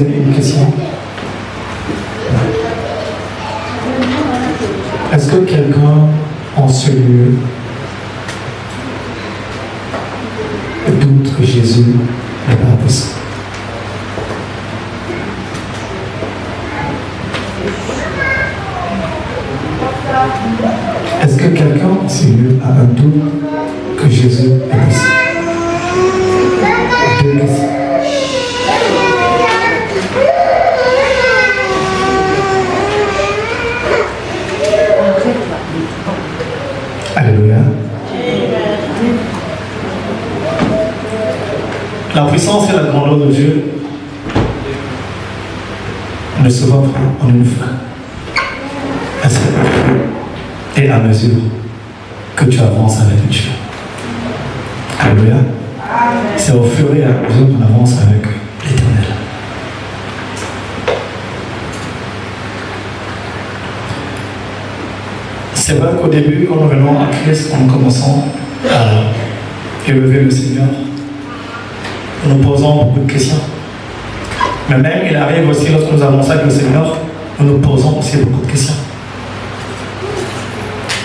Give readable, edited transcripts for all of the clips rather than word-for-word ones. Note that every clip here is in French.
poser une question. Est-ce que quelqu'un en ce lieu doute que Jésus n'est pas possible? Est-ce que quelqu'un en ce lieu a un doute que Jésus est possible? Deux questions. Alléluia. La puissance et la grandeur de Dieu ne se voient pas en une fois. Elle se fait et à mesure que tu avances avec Dieu. Alléluia. C'est au fur et à mesure qu'on avance avec l'Éternel. C'est vrai qu'au début, quand nous venons à Christ, en commençant à élever le Seigneur, nous nous posons beaucoup de questions. Mais même, il arrive aussi, lorsque nous avançons avec le Seigneur, nous nous posons aussi beaucoup de questions.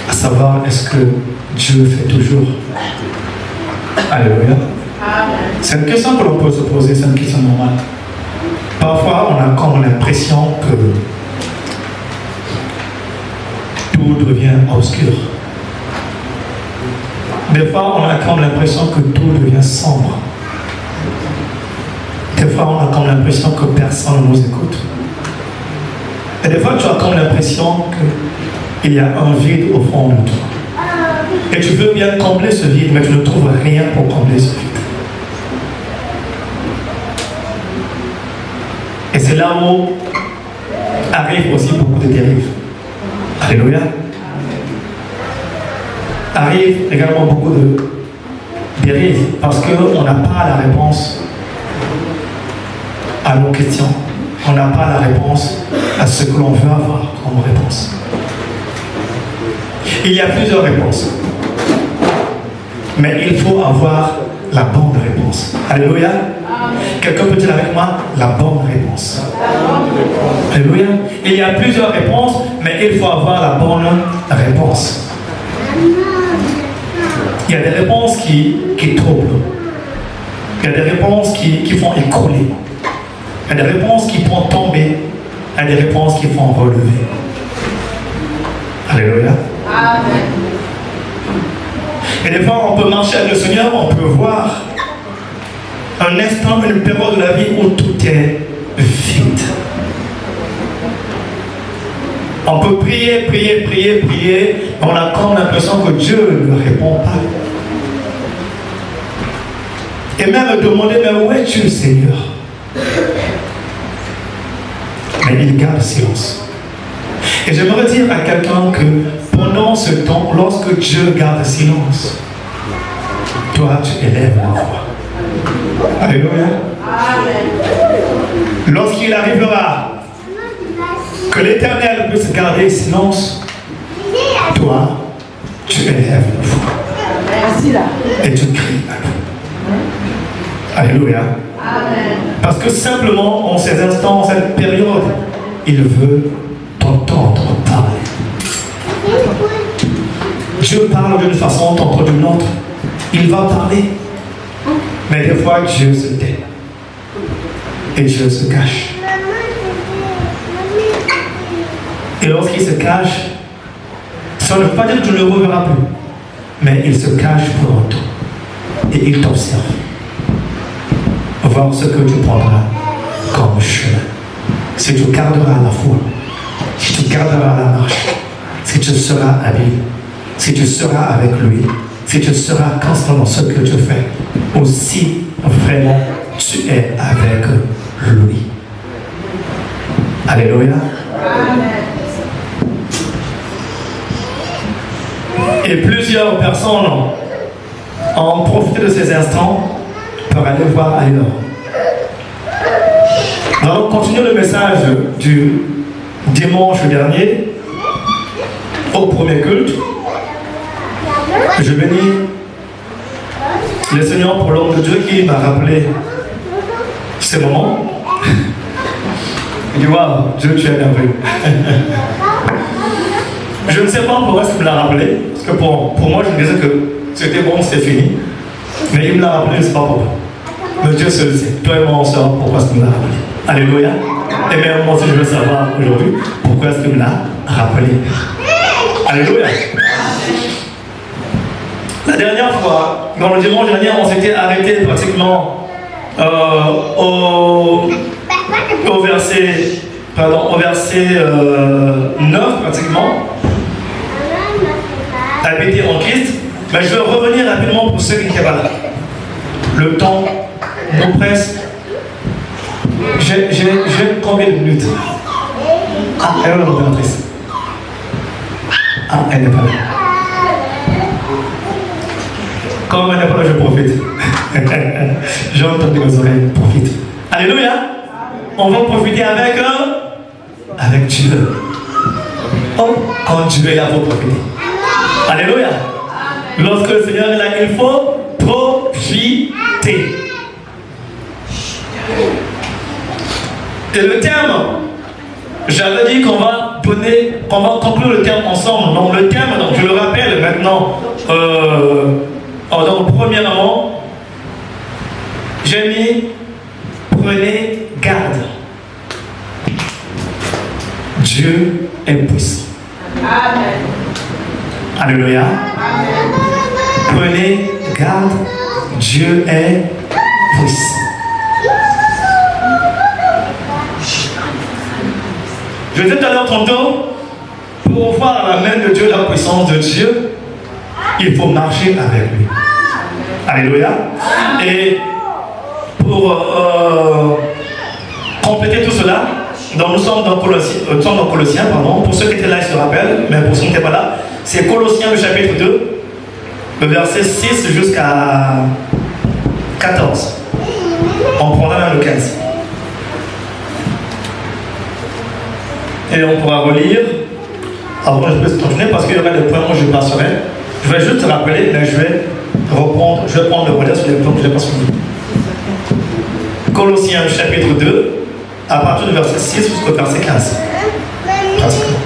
À savoir, est-ce que Dieu fait toujours? Alléluia. C'est une question que l'on peut se poser, c'est une question normale. Parfois, on a comme l'impression que tout devient obscur. Des fois, on a comme l'impression que tout devient sombre. Des fois, on a comme l'impression que personne ne nous écoute. Et des fois, tu as comme l'impression qu'il y a un vide au fond de toi. Et tu veux bien combler ce vide, mais tu ne trouves rien pour combler ce vide. Et c'est là où arrivent aussi beaucoup de dérives. Alléluia. Arrive également beaucoup de dérives parce qu'on n'a pas la réponse à nos questions. On n'a pas la réponse à ce que l'on veut avoir comme réponse. Il y a plusieurs réponses. Mais il faut avoir la bonne réponse. Alléluia. Quelqu'un peut dire avec moi la bonne réponse. Alléluia. Il y a plusieurs réponses, mais il faut avoir la bonne réponse. Il y a des réponses qui troublent. Il y a des réponses qui font écrouler. Il y a des réponses qui font tomber. Il y a des réponses qui font relever. Alléluia. Amen. Et des fois, on peut marcher avec le Seigneur, on peut voir un instant, une période de la vie où tout est vide. On peut prier, mais on a comme l'impression que Dieu ne répond pas. Et même demander, mais où es-tu, Seigneur? Mais il garde silence. Et j'aimerais dire à quelqu'un que pendant ce temps, lorsque Dieu garde silence, toi, tu élèves la voix. Alléluia. Lorsqu'il arrivera que l'Éternel puisse garder silence, toi, tu élèves la voix. Et tu cries à lui. Alléluia. Parce que simplement, en ces instants, en cette période, il veut t'entendre parler. Dieu parle d'une façon, t'entends d'une autre. Il va parler. Mais des fois, Dieu se tait. Et Dieu se cache. Et lorsqu'il se cache, ça ne veut pas dire que tu ne le reverras plus. Mais il se cache pour un temps. Et il t'observe. Voir ce que tu prendras comme chemin. Si tu garderas la foi, si tu garderas la marche, si tu seras habile, si tu seras avec lui, si tu seras constant dans ce que tu fais, aussi vraiment tu es avec lui. Alléluia. Et plusieurs personnes ont profité de ces instants pour aller voir ailleurs. Alors, continuons le message du dimanche dernier au premier culte. Je bénis le Seigneur pour l'homme de Dieu qui m'a rappelé ces moments. Il dit, waouh, Dieu, tu es merveilleux. Je ne sais pas pourquoi il me l'a rappelé, parce que pour moi, je me disais que c'était bon, c'était fini. Mais il me l'a rappelé, je ne sais pas pourquoi. Mais Dieu seul sait. Toi et moi, on sait pourquoi il me l'a rappelé. Alléluia. Et même moi aussi, je veux savoir aujourd'hui pourquoi est-ce qu'il me l'a rappelé. Alléluia. La dernière fois, dans le dimanche dernier, on s'était arrêté pratiquement au verset 9 pratiquement. Habiter en Christ. Mais je vais revenir rapidement pour ceux qui n'étaient pas là. Le temps nous presse. J'ai combien de minutes? Ah, elle est l'opératrice. Ah, elle n'est pas là. Comme elle n'est pas là, je profite. J'ai entendu les oreilles, profite. Alléluia. On va profiter avec Dieu. Oh, quand Dieu est là, il faut profiter. Alléluia. Lorsque le Seigneur est là, il faut profiter. Et le terme, j'avais dit qu'on va conclure le terme ensemble. Donc le terme, donc, je le rappelle maintenant. Donc premièrement, j'ai mis prenez garde. Dieu est puissant. Amen. Alléluia. Amen. Prenez garde. Dieu est puissant. Je disais tout à l'heure tantôt, pour voir la main de Dieu, la puissance de Dieu, il faut marcher avec lui. Alléluia. Et pour compléter tout cela, donc nous sommes dans Colossiens, pardon. Pour ceux qui étaient là, ils se rappellent, mais pour ceux qui n'étaient pas là, c'est Colossiens le chapitre 2, le verset 6 jusqu'à 14. On prendra même le 15. Et on pourra relire. Après, je peux continuer parce qu'il y aura des points où je passerai. Je vais juste te rappeler, mais je vais prendre le relais sur les points que je n'ai pas suivis. Colossiens chapitre 2, à partir du verset 6 jusqu'au verset 15. Pratiquement.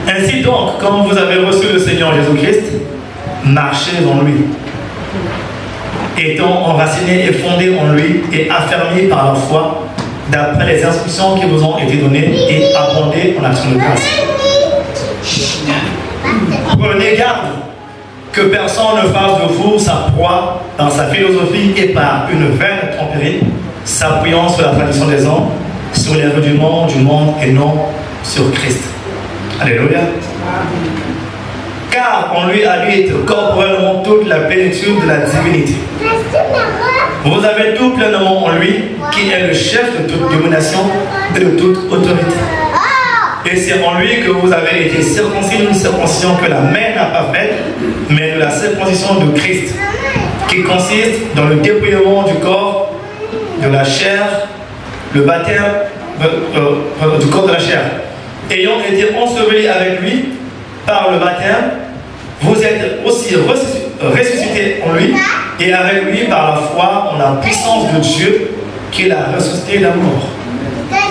Ainsi donc, comme vous avez reçu le Seigneur Jésus-Christ, marchez en lui, étant enracinés et fondés en lui et affermis par la foi, d'après les instructions qui vous ont été données et abondez en action de grâce. Prenez garde que personne ne fasse de vous sa proie dans sa philosophie et par une vaine tromperie, s'appuyant sur la tradition des hommes, sur les rudiments du monde et non sur Christ. Alléluia. Car en lui habite corporellement toute la plénitude de la divinité. Vous avez tout pleinement en lui, qui est le chef de toute domination et de toute autorité. Et c'est en lui que vous avez été circoncis d'une circoncision que la main n'a pas faite, mais de la circoncision de Christ, qui consiste dans le dépouillement du corps, de la chair, le baptême du corps de la chair. Ayant été ensevelis avec lui par le baptême, vous êtes aussi ressuscités en lui et avec lui par la foi en la puissance de Dieu qui l'a ressuscité de la mort.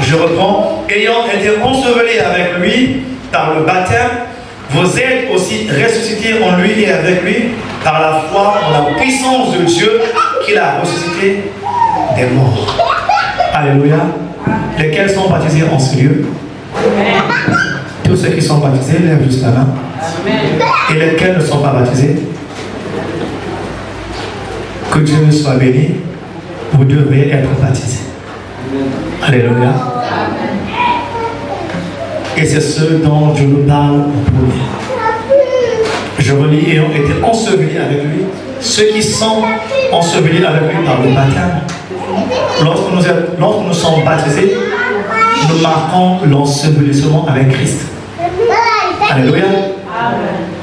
Je reprends. Ayant été ensevelis avec lui par le baptême, vous êtes aussi ressuscités en lui et avec lui par la foi en la puissance de Dieu qui l'a ressuscité des morts. Alléluia. Lesquels sont baptisés en ce lieu? Tous ceux qui sont baptisés, lèvent juste la main. Et lesquels ne sont pas baptisés, que Dieu soit béni, vous devez être baptisés. Alléluia. Et c'est ce dont je nous parle en premier. Je relis, ayant été ensevelis avec lui, ceux qui sont ensevelis avec lui par le baptême. Lorsque nous sommes baptisés, nous marquons l'ensevelissement avec Christ. Alléluia.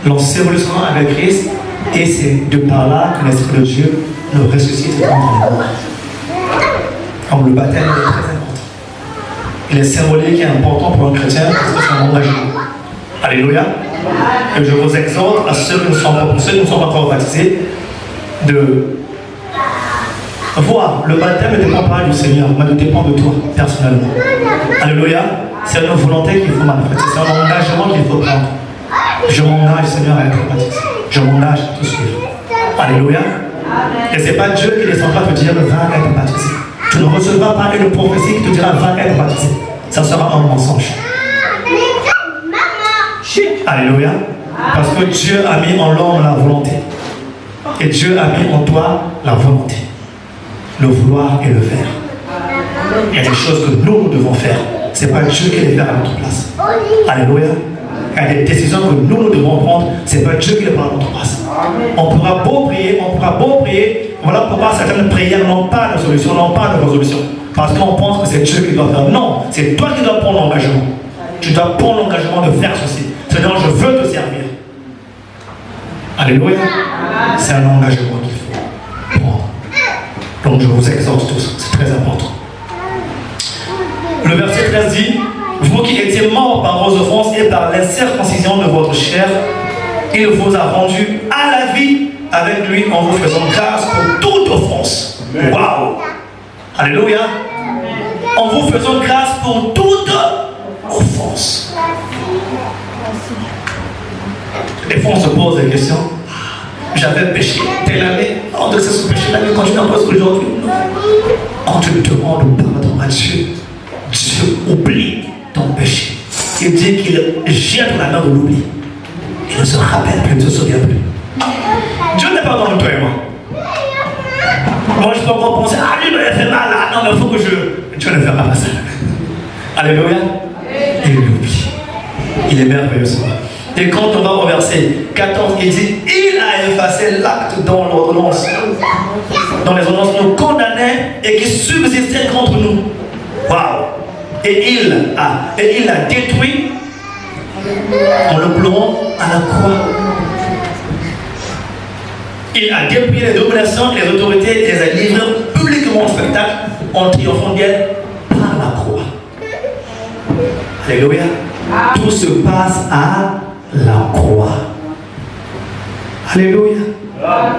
L'ensevelissement avec Christ, et c'est de par là que l'Esprit de Dieu nous ressuscite comme nous. Comme le baptême est très important. Il est symbolique et important pour un chrétien parce que c'est un engagement. Alléluia. Et je vous exhorte à ceux qui ne sont pas encore baptisés de voir le baptême ne dépend pas du Seigneur, mais il dépend de toi personnellement. Alléluia. C'est une volonté qu'il faut manifester, c'est un engagement qu'il faut prendre. Je m'engage, Seigneur, à être baptisé. Je m'engage à te suivre. Alléluia. Et ce n'est pas Dieu qui descendra te dire va être baptisé. Tu ne recevras pas une prophétie qui te dira va être baptisé. Ça sera un mensonge. Alléluia. Parce que Dieu a mis en l'homme la volonté. Et Dieu a mis en toi la volonté. Le vouloir et le faire. Il y a des choses que nous devons faire. Ce n'est pas Dieu qui les fait à notre place. Alléluia. Il y a des décisions que nous devons prendre. Ce n'est pas Dieu qui les prend à notre place. On pourra beau prier. Voilà pourquoi certaines prières n'ont pas de solution, n'ont pas de résolution. Parce qu'on pense que c'est Dieu qui doit faire. Non, c'est toi qui dois prendre l'engagement. Tu dois prendre l'engagement de faire ceci. Seigneur, je veux te servir. Alléluia. C'est un engagement qu'il faut prendre. Donc je vous exhorte tous, c'est très important. Le verset 13 dit, vous qui étiez morts par vos offenses et par l'incirconcision de votre chair, il vous a rendu à la vie avec lui en vous faisant grâce pour toute offense. Waouh! Alléluia! En vous faisant grâce pour toute offense. Des fois on se pose des questions. J'avais péché telle année. On te sait ce péché-là, mais quand tu n'en poses aujourd'hui, quand tu demandes pardon à Dieu, Dieu oublie ton péché. Il dit qu'il jette la main de l'oubli. Il ne se rappelle plus, il ne se souvient plus. Dieu n'est pas dans toi et moi. Moi je peux encore penser, ah lui il m'a fait mal là, non mais il faut que je... Dieu ne fait pas ça. Alléluia. Il l'oublie. Il est merveilleux ce soir. Et quand on va au verset 14, il dit, il a effacé l'acte dans l'ordonnance. Dans les ordonnances nous condamnait et qui subsistait contre nous. Waouh! Et il a détruit en le clouant à la croix. Il a dépouillé les dominations, les autorités, et les a livrées publiquement au spectacle en triomphant d'elle par la croix. Alléluia. Tout se passe à la croix. Alléluia.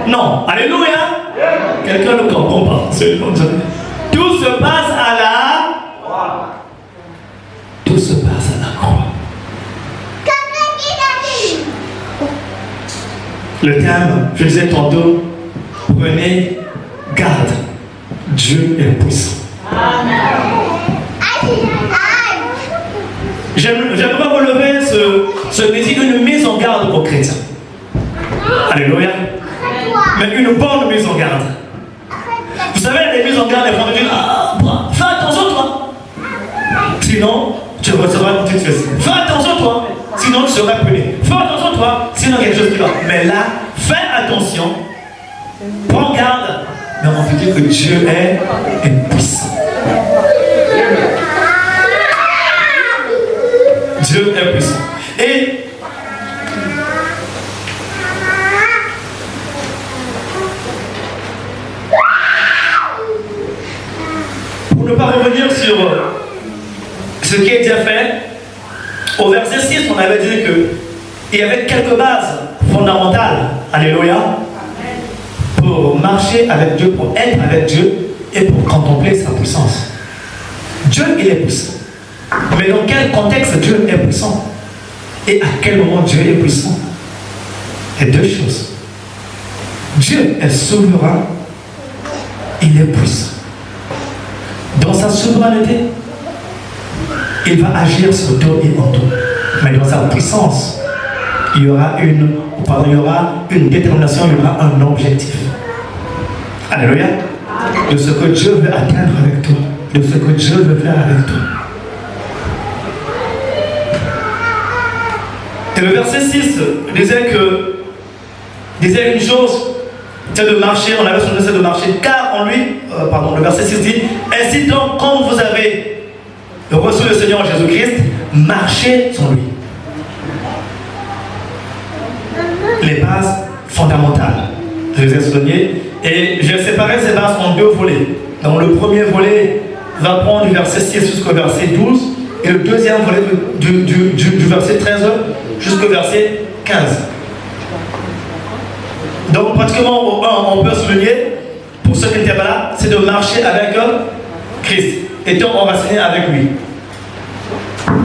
Non, alléluia. Quelqu'un ne comprend pas. Tout se passe à la croix. Tout se passe à la croix. Le thème, je disais tantôt, prenez garde. Dieu est puissant. J'aimerais relever ce désir d'une mise en garde aux chrétiens. Alléluia. Mais une bonne mise en garde. Vous savez, les mises en garde, les gens disent, ah, fais attention toi. Sinon, tu recevras une petite fesse. Fais attention toi. Sinon, tu seras puni. Fais attention toi. Sinon, quelque chose qui va. Mais là, fais attention. Prends garde. Mais on peut dire que Dieu est puissant. Dieu est puissant. Et pour ne pas revenir sur ce qui est déjà fait, au verset 6, on avait dit qu'il y avait quelques bases fondamentales, alléluia, pour marcher avec Dieu, pour être avec Dieu et pour contempler sa puissance. Dieu, il est puissant. Mais dans quel contexte Dieu est puissant? Et à quel moment Dieu est puissant? Il y a deux choses. Dieu est souverain, il est puissant. Dans sa souveraineté, il va agir sur tout et en tout. Mais dans sa puissance, il y aura une détermination, il y aura un objectif. Alléluia. De ce que Dieu veut atteindre avec toi, de ce que Dieu veut faire avec toi. Et le verset 6 disait une chose, c'est de marcher, on avait son c'est de marcher, car en lui, le verset 6 dit, ainsi donc, quand vous avez reçu le Seigneur Jésus-Christ, marchez sur lui. Les bases fondamentales, je les ai soulignées, et j'ai séparé ces bases en deux volets. Donc le premier volet va prendre du verset 6 jusqu'au verset 12, et le deuxième volet du verset 13 jusqu'au verset 15. Donc pratiquement, on peut souligner, pour ceux qui n'étaient pas là, c'est de marcher avec Christ, étant enraciné avec lui.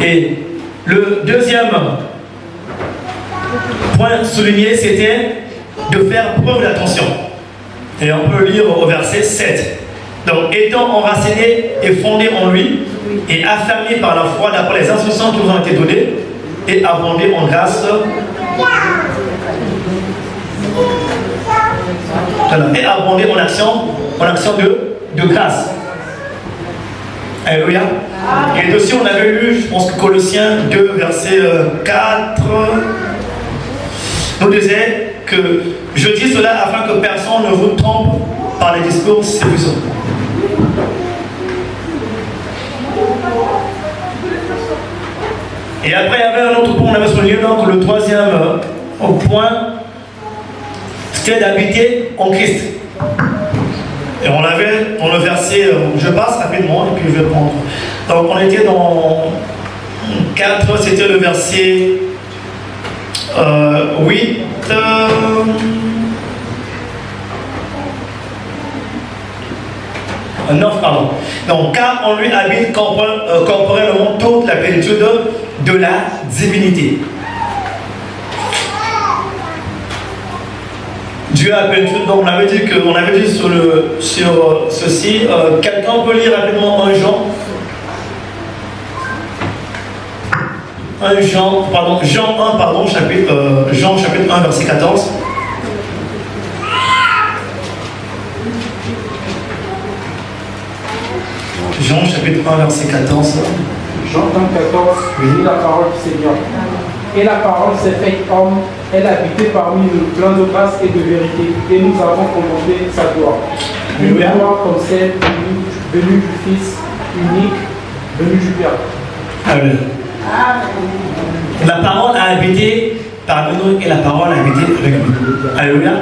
Et le deuxième point souligné, c'était de faire preuve d'attention. Et on peut lire au verset 7. Donc, étant enraciné et fondé en lui, et affermi par la foi d'après les instructions qui vous ont été données, et abondé en grâce. Voilà, et abondé en action de grâce. Alléluia. Et aussi, on avait lu, je pense que Colossiens 2, verset 4, nous disait que je dis cela afin que personne ne vous trompe par les discours séduisants. Et après, il y avait un autre point, on avait souligné, donc le troisième point, c'était d'habiter en Christ. Et on avait dans le verset, je passe rapidement et puis je vais prendre. Donc on était dans 4, c'était le verset 8. 9, pardon. Donc, car on lui habite corporellement toute la plénitude de la divinité. Dieu a plénitude. Donc, on avait dit sur ceci. Quelqu'un peut lire rapidement Jean chapitre 1, verset 14. Jean chapitre 1, verset 14. Jean 1, 14, je lis la parole du Seigneur. Et la parole s'est faite homme, elle habitait parmi nous, plein de grâce et de vérité, et nous avons contemplé sa gloire. Une gloire comme celle venue du Fils unique, venu du Père. Amen. La parole a habité parmi nous et la parole a habité avec nous. Alléluia.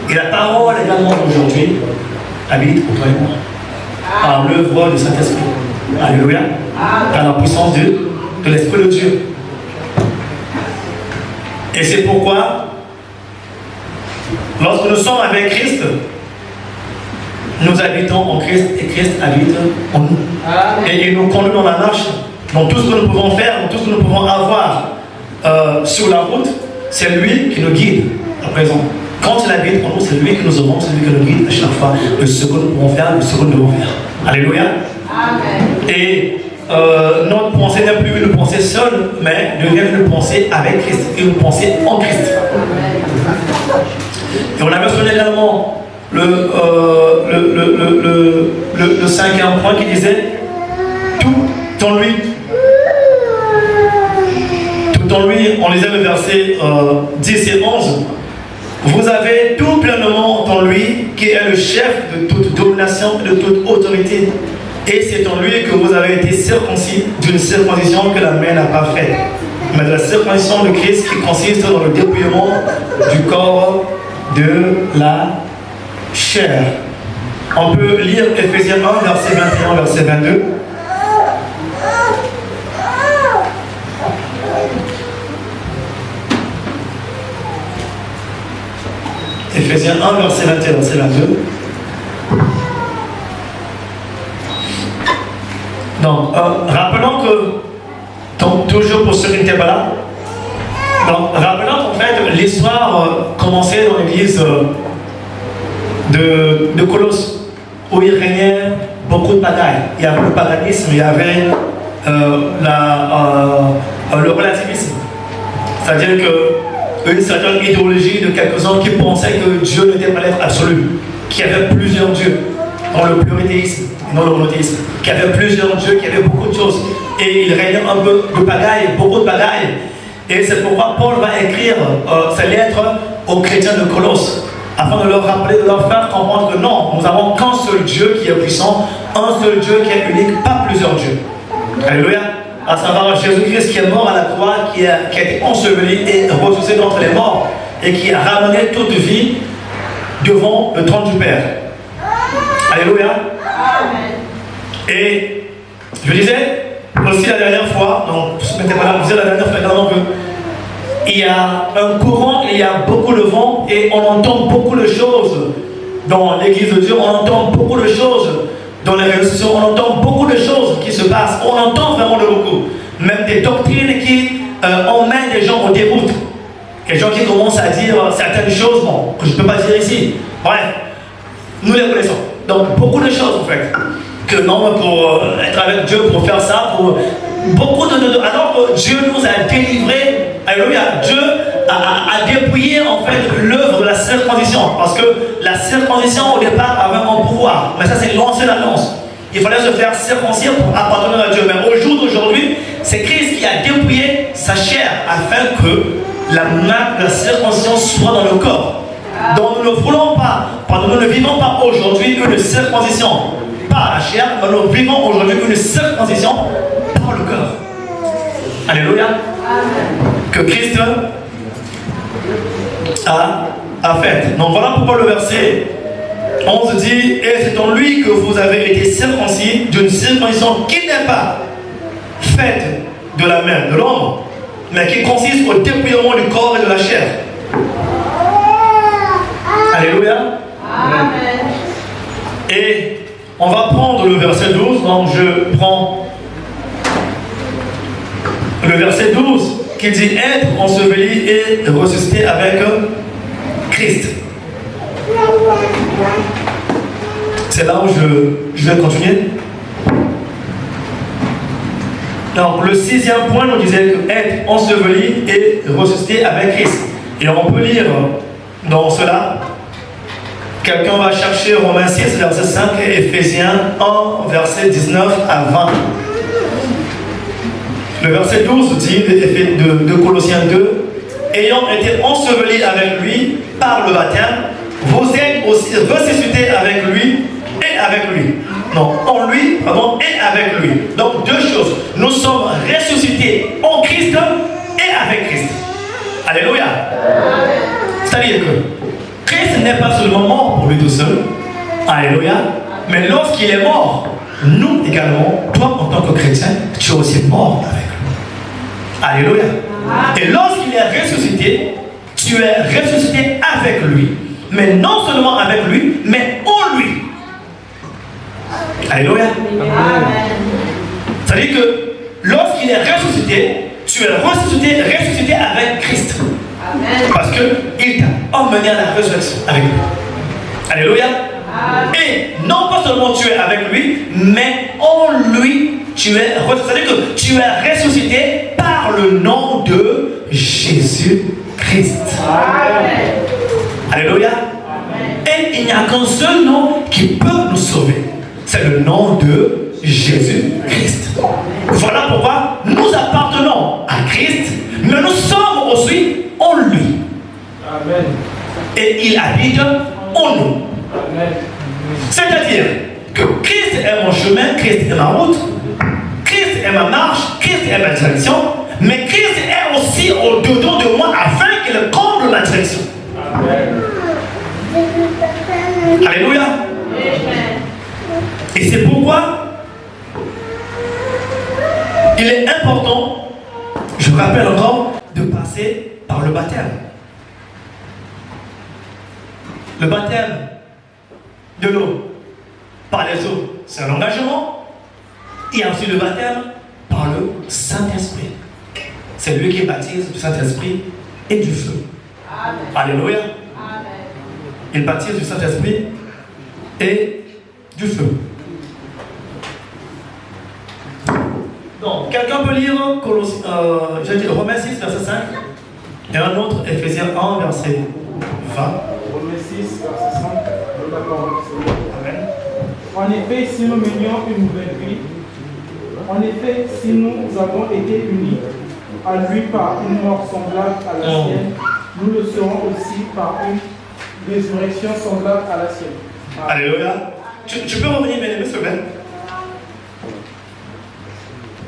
Et la parole également aujourd'hui habite pour toi et moi. Par l'œuvre du Saint-Esprit. Alléluia. Par la puissance de l'Esprit de Dieu. Et c'est pourquoi, lorsque nous sommes avec Christ, nous habitons en Christ et Christ habite en nous. Et il nous conduit dans la marche. Donc tout ce que nous pouvons faire, tout ce que nous pouvons avoir sur la route, c'est lui qui nous guide à présent. Quand il habite en nous, c'est lui qui nous aimons, c'est lui qui nous guide à chaque fois de ce que nous pouvons faire, de ce que nous devons faire. Alléluia. Amen. Et notre pensée n'est plus une pensée seule, mais devient une pensée avec Christ, une pensée en Christ. Et on a mentionné également le cinquième point qui disait tout en lui. Tout en lui, on lisait le verset 10 et 11. Vous avez tout pleinement en lui qui est le chef de toute domination et de toute autorité. Et c'est en lui que vous avez été circoncis d'une circoncision que la main n'a pas faite, mais de la circoncision de Christ qui consiste dans le dépouillement du corps de la chair. On peut lire Ephésiens 1, verset 21, verset 22. Ephésiens 1, verset 21, verset 22. Donc, rappelons que, donc, toujours pour ceux qui n'étaient pas là, donc, rappelons qu'en fait, l'histoire commençait dans l'église de Colosse, où il régnait beaucoup de batailles. Il y avait le paganisme, il y avait le relativisme. C'est-à-dire qu'une certaine idéologie de quelques-uns qui pensaient que Dieu n'était pas l'être absolu, qu'il y avait plusieurs dieux, dans le pluralithéisme, non le monothéisme, qu'il y avait plusieurs dieux, qu'il y avait beaucoup de choses. Et il régnait un peu de pagaille, beaucoup de pagaille. Et c'est pourquoi Paul va écrire ces lettres aux chrétiens de Colosse, afin de leur rappeler, de leur faire comprendre que non, nous n'avons qu'un seul Dieu qui est puissant, un seul Dieu qui est unique, pas plusieurs dieux. Alléluia. À savoir Jésus-Christ qui est mort à la croix, qui a été enseveli et ressuscité d'entre les morts, et qui a ramené toute vie devant le trône du Père. Alléluia. Amen. Et je disais aussi la dernière fois, donc je ne m'étais pas là, je disais la dernière fois également que il y a un courant, il y a beaucoup de vent et on entend beaucoup de choses dans l'église de Dieu, on entend beaucoup de choses dans les réseaux sociaux, on entend beaucoup de choses qui se passent, on entend vraiment de beaucoup. Même des doctrines qui emmènent les gens au déroute. Les gens qui commencent à dire certaines choses, bon, que je ne peux pas dire ici. Bref, nous les connaissons. Donc beaucoup de choses en fait. Que non, pour être avec Dieu, pour faire ça, pour beaucoup de... Alors que Dieu nous a délivrés, alléluia, Dieu a dépouillé en fait l'œuvre de la circoncision. Parce que la circoncision au départ avait un pouvoir. Mais ça c'est l'ancienne alliance. Il fallait se faire circoncire pour appartenir à Dieu. Mais au jour d'aujourd'hui, c'est Christ qui a dépouillé sa chair afin que la marque de la circoncision soit dans le corps. Donc nous ne voulons pas, nous ne vivons pas aujourd'hui une circoncision par la chair, mais nous vivons aujourd'hui une circoncision par le cœur. Alléluia. Que Christ a fait. Donc voilà pourquoi le verset 11 dit, et c'est en lui que vous avez été circoncis d'une circoncision qui n'est pas faite de la main de l'homme, mais qui consiste au dépouillement du corps et de la chair. Alléluia. Amen. Et on va prendre le verset 12. Donc je prends le verset 12 qui dit être enseveli et ressuscité avec Christ. C'est là où je vais continuer. Donc le 6e point nous disait que être enseveli et ressuscité avec Christ. Et on peut lire dans cela, quelqu'un va chercher Romains 6, verset 5 et Éphésiens 1, verset 19 à 20. Le verset 12 dit de Colossiens 2, ayant été ensevelis avec lui par le baptême, vous êtes aussi ressuscités avec lui et avec lui. Non, en lui, pardon, et avec lui. Donc deux choses. Nous sommes ressuscités en Christ et avec Christ. Alléluia. C'est-à-dire que Christ n'est pas seulement mort pour lui tout seul. Alléluia. Mais lorsqu'il est mort, nous également, toi en tant que chrétien, tu es aussi mort avec lui. Alléluia. Et lorsqu'il est ressuscité, tu es ressuscité avec lui. Mais non seulement avec lui, mais en lui. Alléluia. C'est-à-dire que lorsqu'il est ressuscité, tu es ressuscité avec Christ. Amen. Parce qu'il t'a emmené à la résurrection avec lui. Alléluia. Amen. Et non pas seulement tu es avec lui, mais en lui, tu es ressuscité. C'est-à-dire que tu es ressuscité par le nom de Jésus-Christ. Alléluia. Amen. Et il n'y a qu'un seul nom qui peut nous sauver. C'est le nom de Jésus-Christ. Voilà pourquoi nous appartenons à Christ, mais nous sommes aussi en lui. Amen. Et il habite en nous. Amen. C'est-à-dire que Christ est mon chemin, Christ est ma route, Christ est ma marche, Christ est ma direction, mais Christ est aussi au-dedans de moi afin qu'il comble ma direction. Amen. Alléluia. Amen. Et c'est pourquoi il est important, je rappelle encore, de passer par le baptême. Le baptême de l'eau par les eaux, c'est un engagement. Il y a aussi le baptême par le Saint-Esprit. C'est lui qui baptise du Saint-Esprit et du feu. Amen. Alléluia. Amen. Il baptise du Saint-Esprit et du feu. Donc, quelqu'un peut lire Romains 6, verset 5 et un autre, Éphésiens 1, verset 20. Romains 6, verset 5, la parole du Seigneur. Amen. En effet, si nous menions une nouvelle vie, en effet, si nous avons été unis à lui par une mort semblable à la sienne, nous le serons aussi par une résurrection semblable à la sienne. Alléluia. Tu peux revenir, mes s'il te plaît.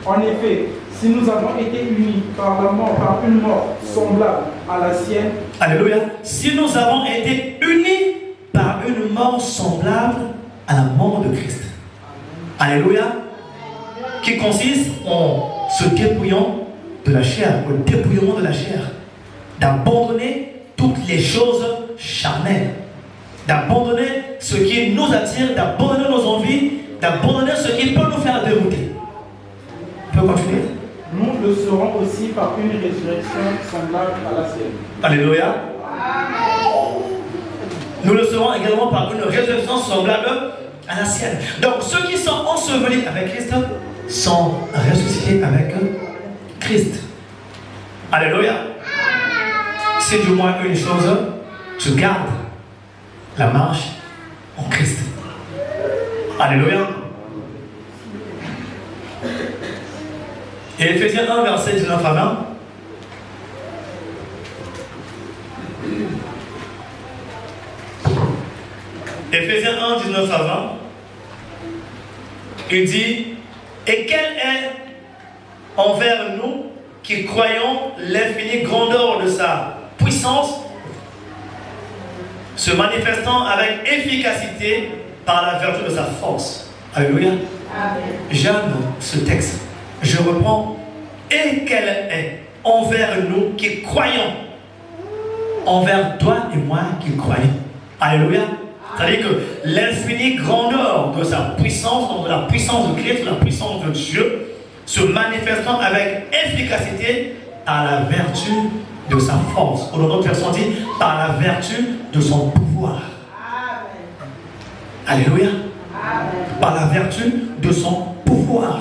En effet, si nous avons été unis par la mort, par une mort semblable à la sienne. Alléluia. Si nous avons été unis par une mort semblable à la mort de Christ. Alléluia. Qui consiste en se dépouillant de la chair, au dépouillement de la chair. d'abandonner toutes les choses charnelles, d'abandonner ce qui nous attire, d'abandonner nos envies, d'abandonner ce qui peut nous faire dérouter. On peut continuer? Nous le serons aussi par une résurrection semblable à la sienne. Alléluia. Nous le serons également par une résurrection semblable à la sienne. Donc ceux qui sont ensevelis avec Christ sont ressuscités avec Christ. Alléluia. C'est du moins une chose, tu gardes la marche en Christ. Alléluia. Et Éphésiens 1, verset 19 à 20. Éphésiens 1, 19 à 20. Il dit, et quelle est envers nous qui croyons l'infinie grandeur de sa puissance, se manifestant avec efficacité par la vertu de sa force. Alléluia. J'aime ce texte. Je reprends. Et quelle est envers nous qui croyons, envers toi et moi qui croyons. Alléluia. C'est-à-dire que l'infinie grandeur de sa puissance, donc de la puissance de Christ, de la puissance de Dieu, se manifestant avec efficacité par la vertu de sa force. Ou dans d'autres versions dit, par la vertu de son pouvoir. Alléluia. Par la vertu de son pouvoir.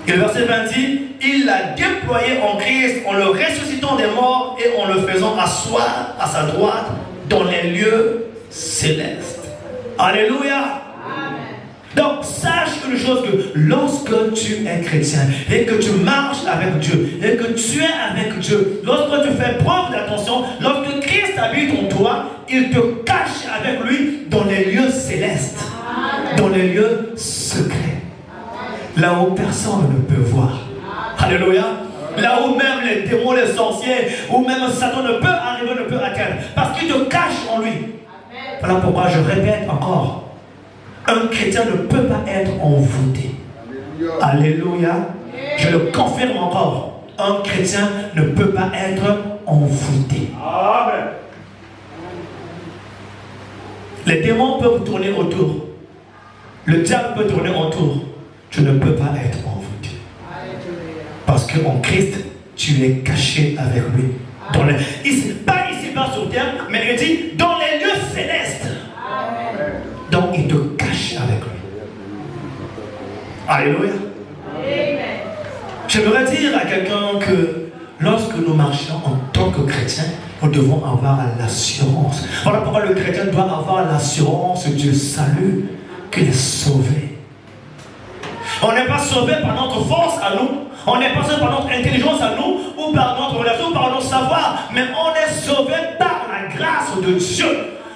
Et le verset 20 dit, il l'a déployé en Christ en le ressuscitant des morts et en le faisant asseoir à sa droite dans les lieux célestes. Alléluia. Donc sache une chose, que lorsque tu es chrétien et que tu marches avec Dieu et que tu es avec Dieu, lorsque tu fais preuve d'attention, lorsque Christ habite en toi, il te cache avec lui dans les lieux célestes, dans les lieux secrets, là où personne ne peut voir. Alléluia. Là où même les démons, les sorciers, ou même Satan ne peut arriver, ne peut atteindre, parce qu'il te cache en lui. Voilà pourquoi je répète encore, un chrétien ne peut pas être envoûté. Alléluia. Je le confirme encore. Un chrétien ne peut pas être envoûté. Amen. Les démons peuvent tourner autour. Le diable peut tourner autour. Tu ne peux pas être envoûté. Parce qu'en Christ, tu es caché avec lui. Dans les, pas ici-bas sur terre, mais il dit dans les lieux célestes. Donc il te cache avec lui. Alléluia. J'aimerais dire à quelqu'un que lorsque nous marchons en tant que chrétiens, nous devons avoir l'assurance. Voilà pourquoi le chrétien doit avoir l'assurance du salut, qu'il est sauvé. On n'est pas sauvé par notre force à nous, on n'est pas sauvé par notre intelligence à nous, ou par notre relation, ou par notre savoir, mais on est sauvé par la grâce de Dieu.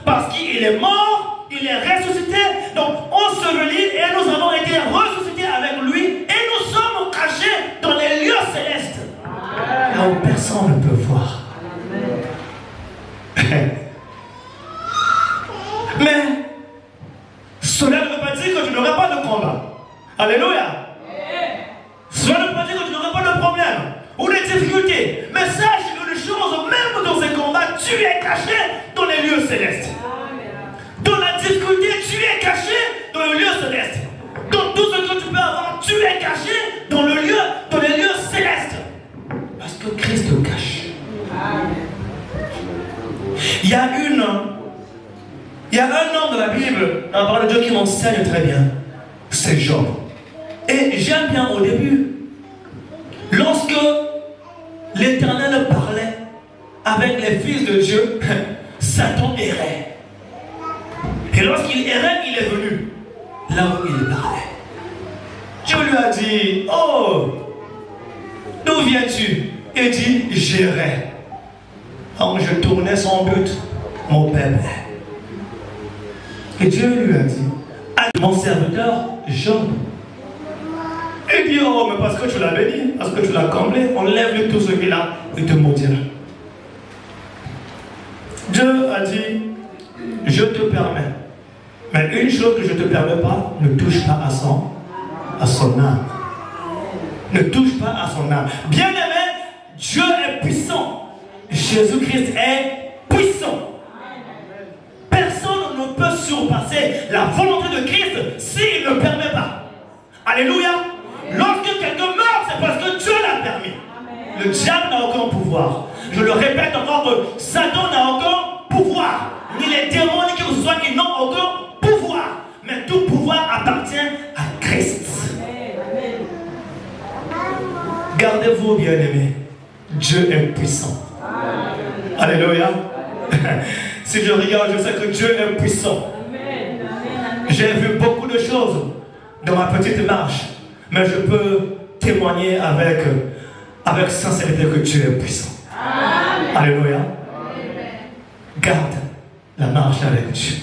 Parce qu'il est mort, il est ressuscité, donc enseveli, et nous avons été ressuscités avec lui, et nous sommes cachés dans les lieux célestes, là où personne ne peut voir. Mais cela ne veut pas dire que tu n'auras pas de combat. Alléluia. Cela ne veut pas dire que tu n'auras pas de problème ou de difficultés. Mais sache une chose, même dans ces combats, tu es caché dans les lieux célestes. Dans la difficulté, tu es caché dans le lieu céleste. Dans tout ce que tu peux avoir, tu es caché dans le lieu, dans les lieux célestes. Parce que Christ te cache. Il y a un homme de la Bible, dans la parole de Dieu, qui m'enseigne très bien. C'est Job. Et j'aime bien au début, lorsque l'Éternel parlait avec les fils de Dieu, Satan errait. Et lorsqu'il errait, il est venu là où il parlait. Dieu lui a dit, oh, d'où viens-tu? Il dit, j'irai. Alors je tournais son but, mon peuple. Et Dieu lui a dit, à mon serviteur Job. Il dit, oh, mais parce que tu l'as béni, parce que tu l'as comblé, enlève-lui tout ce qu'il a, il te maudira. Dieu a dit, je te permets. Mais une chose que je ne te permets pas, ne touche pas à son âme. Ne touche pas à son âme. Bien aimé, Dieu est puissant. Jésus-Christ est puissant. Personne ne peut surpasser la volonté de Christ s'il ne permet pas. Alléluia. Lorsque quelqu'un meurt, c'est parce que Dieu l'a permis. Le diable n'a aucun pouvoir. Je le répète encore que Satan n'a aucun pouvoir. Ni les démons, ni qui que ce soit, ils n'ont aucun pouvoir. Mais tout pouvoir appartient à Christ. Gardez-vous, bien-aimés. Dieu est puissant. Alléluia. Si je regarde, je sais que Dieu est puissant. J'ai vu beaucoup de choses dans ma petite marche, mais je peux témoigner avec sincérité que Dieu est puissant. Alléluia. Garde la marche avec Dieu.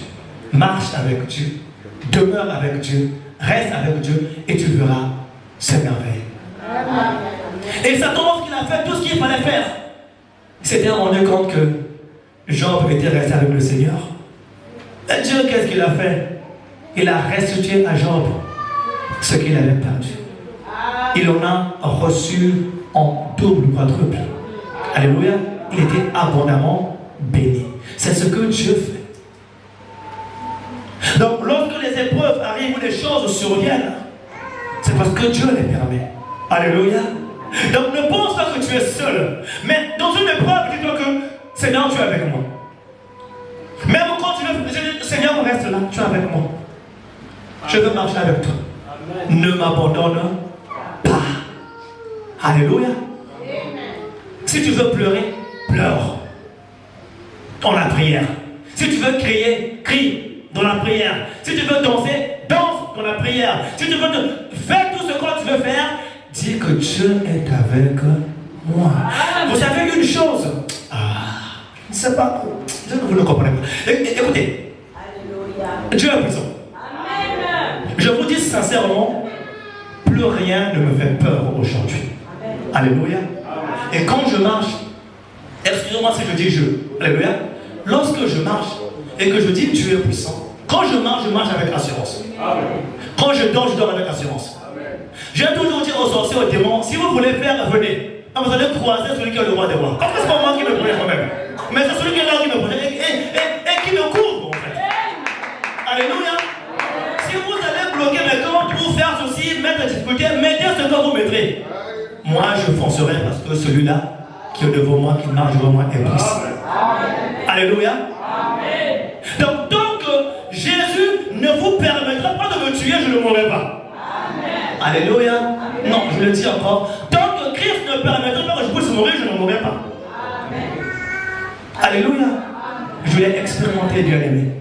Marche avec Dieu. Demeure avec Dieu. Reste avec Dieu et tu verras ses merveilles. Et Satan, lorsqu'il a fait tout ce qu'il fallait faire, il s'était rendu compte que Job était resté avec le Seigneur. Et Dieu, qu'est-ce qu'il a fait? Il a restitué à Job ce qu'il avait perdu. Il en a reçu en double, quadruple. Alléluia. Il était abondamment béni. C'est ce que Dieu fait. Donc, lorsque les épreuves arrivent ou les choses surviennent, c'est parce que Dieu les permet. Alléluia. Donc, ne pense pas que tu es seul. Mais dans une épreuve, dis-toi que Seigneur, tu es avec moi. Même quand tu veux, Seigneur, reste là, tu es avec moi. Je veux marcher avec toi. Amen. Ne m'abandonne pas. Alléluia. Si tu veux pleurer, pleure. Dans la prière. Si tu veux crier, crie dans la prière. Si tu veux danser, danse dans la prière. Si tu veux faire tout ce que tu veux faire, dis que Dieu est avec moi. Vous savez une chose. Je ne sais pas. Vous ne comprenez pas. Écoutez. Dieu est puissant. Je vous dis sincèrement, plus rien ne me fait peur aujourd'hui. Alléluia. Et quand je marche, excusez-moi si je dis je. Alléluia. Lorsque je marche et que je dis Dieu est puissant, quand je marche avec assurance. Quand je dors avec assurance. J'ai toujours dit aux sorciers, aux démons, si vous voulez faire, venez. Vous allez croiser celui qui est le roi des rois. Parce que c'est pas moi qui me protège moi-même. Mais c'est celui qui est là qui me protège et qui me couvre en fait. Alléluia. Si vous allez bloquer mes comptes pour faire ceci, mettre des difficultés, mettez ce que vous mettrez. Moi je foncerai parce que celui-là qui est devant moi, qui marche devant moi est puissant. Alléluia. Donc tant que Jésus ne vous permettra pas de me tuer, je ne mourrai pas. Alléluia. Non, je le dis encore. Tant que Christ ne permettra pas que je puisse mourir, je ne mourrai pas. Alléluia. Je l'ai expérimenté, bien aimé.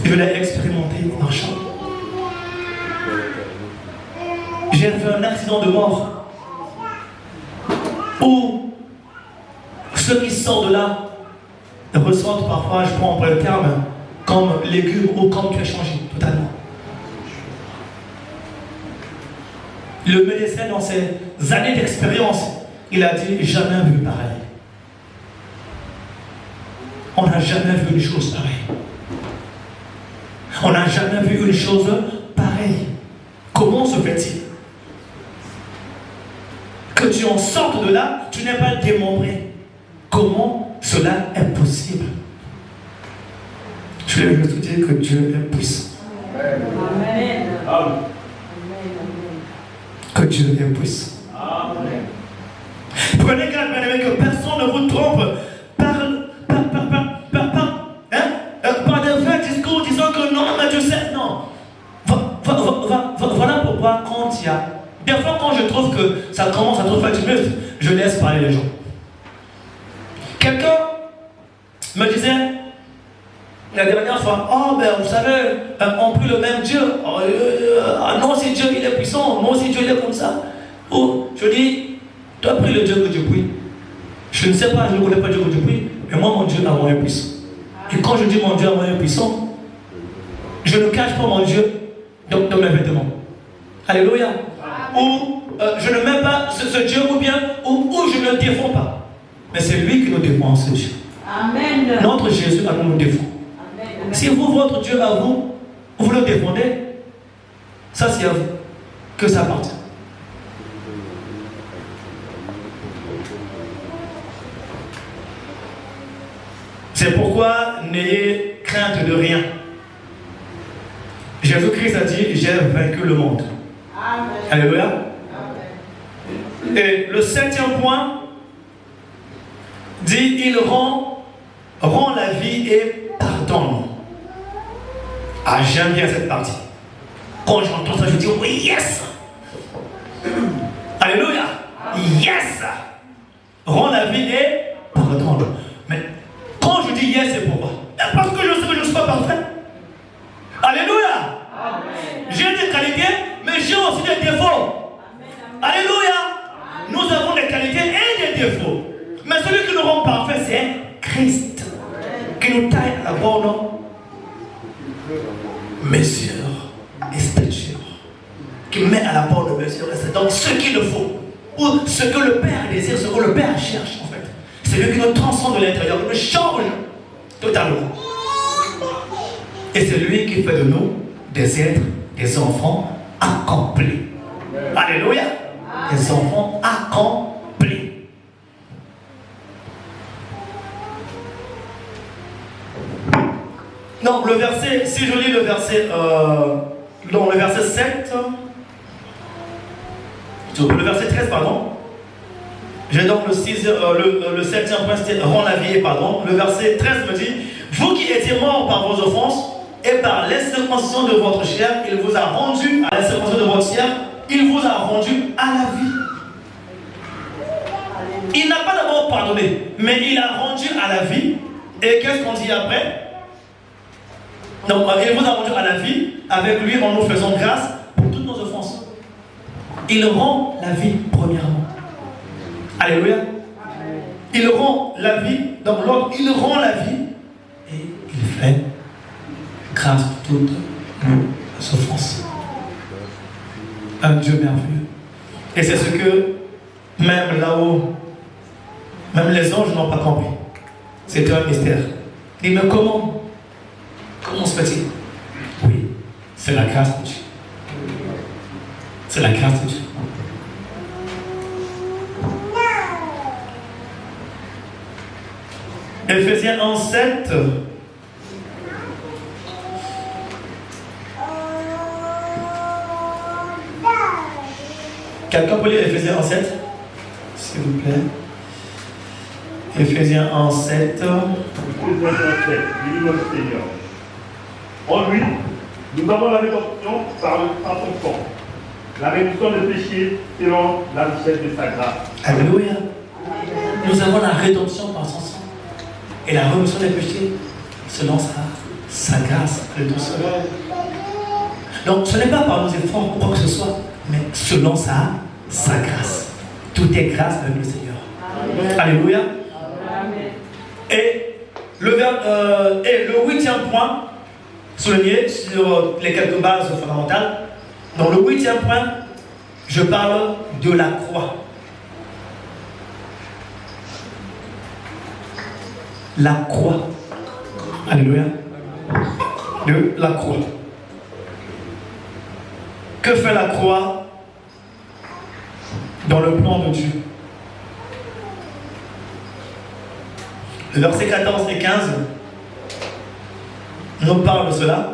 Je l'ai expérimenté en marchant. J'ai fait un accident de mort où ceux qui sortent de là ressentent parfois, je prends pour le terme, comme légumes ou comme tu as changé totalement. Le médecin, dans ses années d'expérience, il a dit jamais vu pareil. On n'a jamais vu une chose pareille. On n'a jamais vu une chose pareille. Comment se fait-il que tu en sortes de là, tu n'es pas démembré? Comment cela est possible? Je vais juste dire que Dieu est puissant. Amen. Amen. Que Dieu est puissant. Amen. Prenez garde, bien aimé, que personne ne vous trompe par des vains discours disant que non, mais tu sais, non. Voilà pourquoi quand il y a... Des fois quand je trouve que ça commence à trop fatigueux, je laisse parler les gens. Quelqu'un me disait la dernière fois, oh ben vous savez, on prie le même Dieu. Non, si Dieu il est puissant, non, si Dieu il est comme ça. Oh, je dis, tu as pris le Dieu que tu pries. Je ne sais pas, je ne connais pas Dieu que tu pries, mais moi mon Dieu a moyen puissant. Et quand je dis mon Dieu a moyen puissant, je ne cache pas mon Dieu dans mes vêtements. Alléluia. Ou je ne mets pas ce Dieu ou bien, ou je ne le défends pas. Mais c'est lui qui nous défend, ce Dieu. Amen. Notre Jésus à nous défend. Amen. Si vous, votre Dieu à vous, vous le défendez, ça c'est à vous que ça appartient. pourquoi n'ayez crainte de rien. Jésus-Christ a dit, j'ai vaincu le monde. Amen. Alléluia. Amen. Et le 7e point dit, il rend la vie et pardonne. Ah, j'aime bien cette partie. Quand j'entends ça, je dis, oui, yes. Alléluia. Yes. Rend la vie et pardonne. Mais quand je dis yes, c'est pourquoi? Parce que je sais que je ne suis pas parfait. Alléluia. Amen. J'ai des qualités, mais j'ai aussi des défauts. Amen. Alléluia. Amen. Nous avons des qualités et des défauts. Mais celui qui nous rend parfait, c'est Christ. Amen. Qui nous taille à la bonne mesure et stature. Qui met à la bonne mesure et c'est donc ce qu'il faut. Ou ce que le Père désire, ce que le Père cherche en fait. C'est lui qui nous transforme de l'intérieur, qui nous change totalement. Et c'est lui qui fait de nous des êtres, des enfants accomplis. Alléluia. Des enfants accomplis. Donc le verset, si je lis le verset, le verset 7, le verset 13, pardon. J'ai donc le 7e point, c'était rend la vie et pardon. Le verset 13 me dit, vous qui étiez morts par vos offenses et par l'incirconcision de votre chair, il vous a rendu à l'incirconcision de votre chair, il vous a rendu à la vie. Il n'a pas d'abord pardonné, mais il a rendu à la vie. Et qu'est-ce qu'on dit après? Donc, il vous a rendu à la vie, avec lui en nous faisant grâce pour toutes nos offenses. Il rend la vie premièrement. Alléluia. Il rend la vie, donc l'autre, il rend la vie et il fait grâce pour toutes nos offenses. Un Dieu merveilleux. Et c'est ce que même là-haut, même les anges n'ont pas compris. C'est un mystère. Il dit, mais comment se fait-il? Oui, c'est la grâce de Dieu. C'est la grâce de Dieu. Éphésiens 1:7. Quelqu'un peut lire Éphésiens 1:7, s'il vous plaît. Éphésiens 1:7. En lui, nous avons la rédemption par son sang, la rémission des péchés selon la richesse de sa grâce. Alléluia. Nous avons la rédemption par son sang et la rémission des péchés selon sa grâce. Donc ce n'est pas par nos efforts ou quoi que ce soit, mais selon sa grâce. Tout est grâce avec le Seigneur. Amen. Alléluia. Amen. Et le 8e point, souligné sur les quelques bases fondamentales. Dans le 8e point, je parle de la croix. La croix. Alléluia. De la croix. Que fait la croix dans le plan de Dieu? Le verset 14 et 15 nous parle de cela.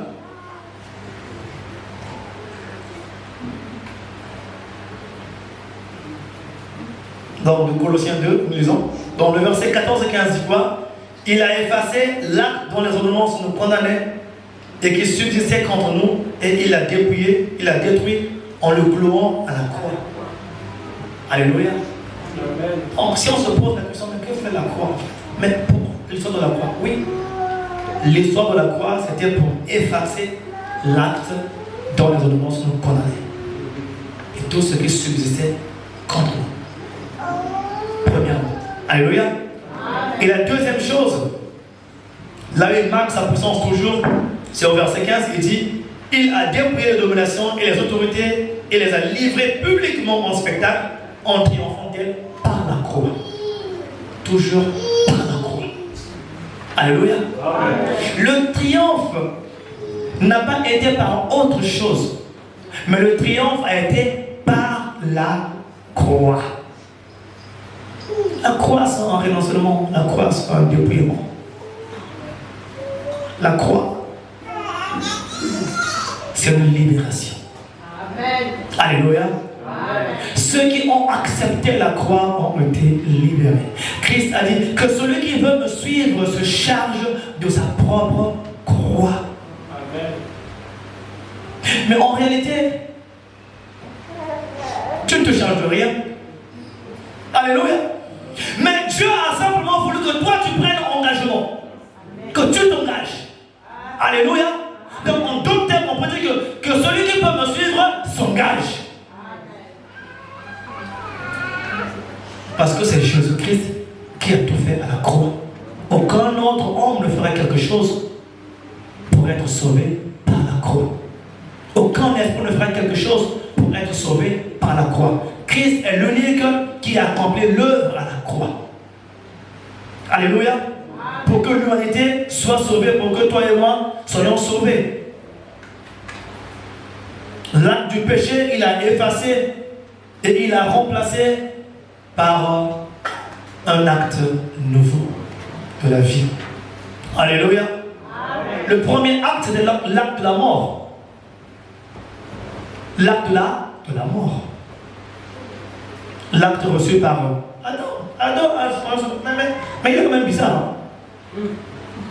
Dans le Colossiens 2, nous lisons. Dans le verset 14 et 15 dit quoi? Il a effacé l'acte dont les ordonnances nous condamnaient et qui subsistait contre nous, et il l'a détruit en le clouant à la croix. Alléluia. Donc, si on se pose la question, mais que fait la croix? Mais pour l'histoire de la croix, oui. L'histoire de la croix, c'était pour effacer l'acte dont les ordonnances nous condamnaient. Et tout ce qui subsistait contre nous. Premièrement. Alléluia. Et la deuxième chose, là où il marque sa puissance toujours, c'est au verset 15, il dit, il a dépouillé les dominations et les autorités et les a livrées publiquement en spectacle en triomphant d'elles par la croix. Toujours par la croix. Alléluia. Amen. Le triomphe n'a pas été par autre chose, mais le triomphe a été par la croix. La croix, c'est un renoncement, la croix, c'est un dépouillement. La croix, c'est une libération. Amen. Alléluia. Amen. Ceux qui ont accepté la croix ont été libérés. Christ a dit que celui qui veut me suivre se charge de sa propre croix. Amen. Mais en réalité, tu ne te charges de rien. Alléluia. Mais Dieu a simplement voulu que toi tu prennes engagement. Que tu t'engages. Alléluia. Donc en d'autres termes, on peut dire que celui qui peut me suivre s'engage. Parce que c'est Jésus-Christ qui a tout fait à la croix. Aucun autre homme ne ferait quelque chose pour être sauvé par la croix. Aucun esprit ne ferait quelque chose pour être sauvé par la croix. Christ est l'unique qui a accompli l'œuvre à la croix. Alléluia. Pour que l'humanité soit sauvée, pour que toi et moi soyons sauvés. L'acte du péché, il a effacé et il a remplacé par un acte nouveau de la vie. Alléluia. Amen. Le premier acte, c'était l'acte de la mort. L'acte de la mort. L'acte reçu par Adam. Mais il est quand même bizarre.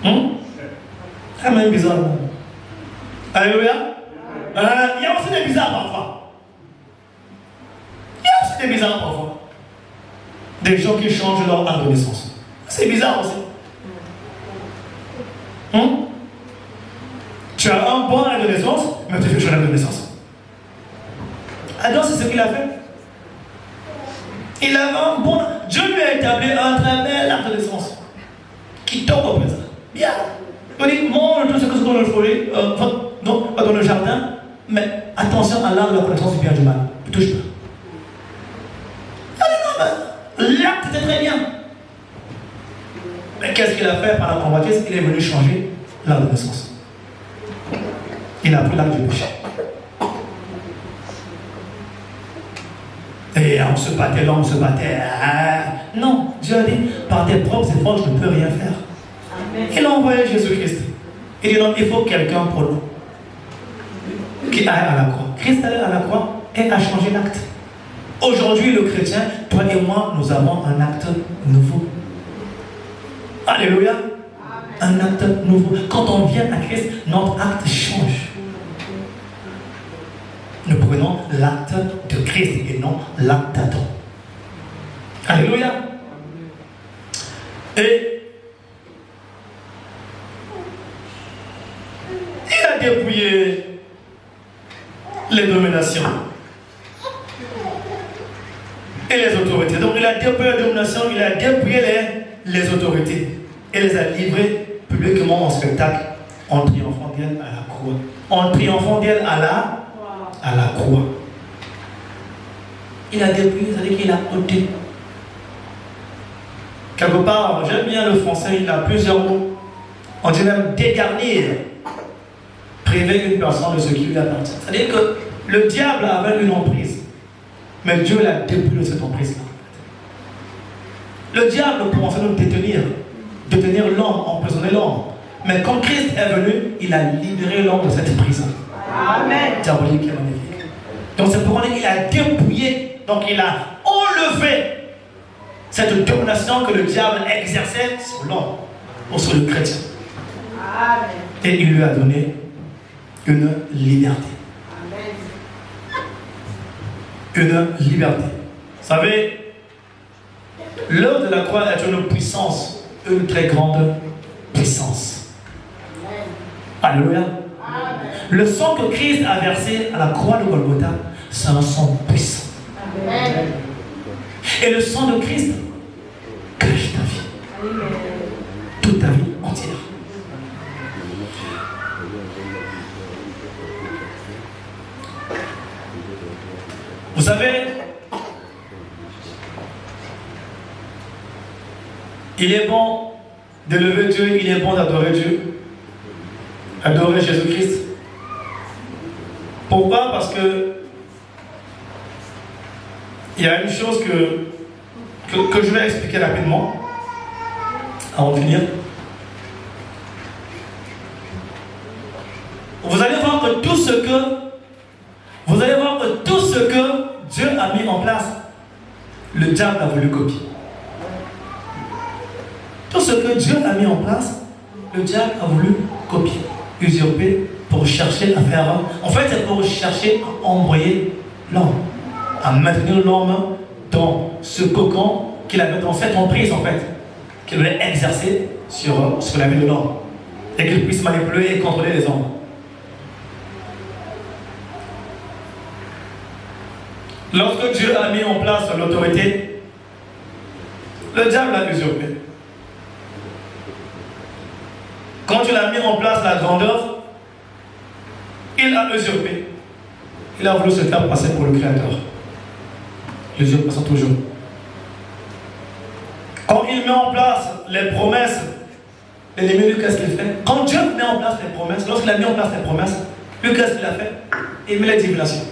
C'est quand même bizarre. Alléluia. Il y a aussi des bizarres parfois. Des gens qui changent leur acte de naissance. C'est bizarre aussi. Tu as un bon acte de naissance, mais tu fais changer l'acte de naissance. Adam, c'est ce qu'il a fait. Il avait un bon. Dieu lui a établi un très bel acte de naissance qui tombe au présent. Bien. Il dit mange tout ce que c'est dans le forêt, dans le jardin, mais attention à l'arbre de la connaissance du bien et du mal. Ne touche pas. L'acte était très bien. Mais qu'est-ce qu'il a fait par la convoitise? Il est venu changer l'acte de naissance. Il a pris l'acte du péché. Et on se battait, l'homme se battait. Non, Dieu a dit, par tes propres efforts, je ne peux rien faire. Amen. Il a envoyé Jésus-Christ. Il dit non, il faut quelqu'un pour nous. Qui aille à la croix. Christ allait à la croix et a changé l'acte. Aujourd'hui, le chrétien, toi et moi, nous avons un acte nouveau. Alléluia. Amen. Un acte nouveau. Quand on vient à Christ, notre acte change. Nous prenons l'acte de Christ et non l'acte d'Adam. Alléluia. Et il a dépouillé les dominations et les autorités. Donc il a dépouillé les dominations, il a dépouillé les autorités et les a livrées publiquement en spectacle en triomphant d'elle à la croix. En triomphant d'elle à la croix. Il a dépouillé, c'est-à-dire qu'il a ôté. Quelque part, j'aime bien le français, il a plusieurs mots. On dit même dégarnir, priver une personne de ce qui lui appartient. C'est-à-dire que le diable avait une emprise, mais Dieu l'a dépouillé de cette emprise-là. Le diable commençait à nous détenir l'homme, emprisonner l'homme. Mais quand Christ est venu, il a libéré l'homme de cette prison. Amen. Diabolique et magnifique. Donc c'est pourquoi il a dépouillé, donc il a enlevé cette domination que le diable exerçait sur l'homme ou sur le chrétien. Amen. Et il lui a donné une liberté. Amen. Une liberté. Vous savez, l'œuvre de la croix est une puissance, une très grande puissance. Amen. Alléluia. Le sang que Christ a versé à la croix de Golgotha, c'est un sang puissant. Amen. Et le sang de Christ cache ta vie. Amen. Toute ta vie entière. Vous savez, il est bon d'élever Dieu, il est bon d'adorer Dieu. Adorer Jésus-Christ. Pourquoi? Parce que il y a une chose que je vais expliquer rapidement avant de finir. vous allez voir que tout ce que Dieu a mis en place, le diable a voulu copier. Tout ce que Dieu a mis en place, le diable a voulu copier, usurper, pour chercher à faire. En fait, c'est pour chercher à envoyer l'homme, à maintenir l'homme dans ce cocon qu'il avait dans cette emprise, en fait, qu'il voulait exercer sur la vie de l'homme, et qu'il puisse manipuler et contrôler les hommes. Lorsque Dieu a mis en place l'autorité, le diable l'a usurpé. Quand il a mis en place la grandeur, il a usurpé. Il a voulu se faire passer pour le Créateur. L'usurpation toujours. Quand il met en place les promesses, l'ennemi, qu'est-ce qu'il fait? Quand Dieu met en place les promesses, lorsqu'il a mis en place les promesses, lui, qu'est-ce qu'il a fait? Il met les divinations.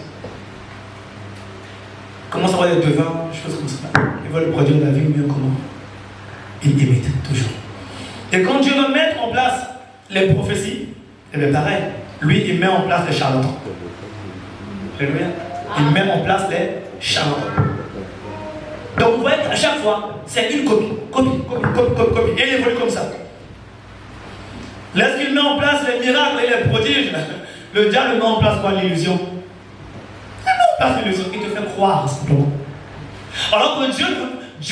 Comment ça va être devant, des choses comme ça. Il veut le produire la vie, mieux comment? Il imite toujours. Et quand Dieu veut mettre en place les prophéties, et bien pareil, lui, il met en place les charlatans. Alléluia. Il met en place les charlatans. Donc vous voyez qu'à chaque fois, c'est une copie. Et il évolue comme ça. Lorsqu'il met en place les miracles et les prodiges, le diable met en place quoi? L'illusion. Il met en place l'illusion. Il te fait croire simplement. Alors que Dieu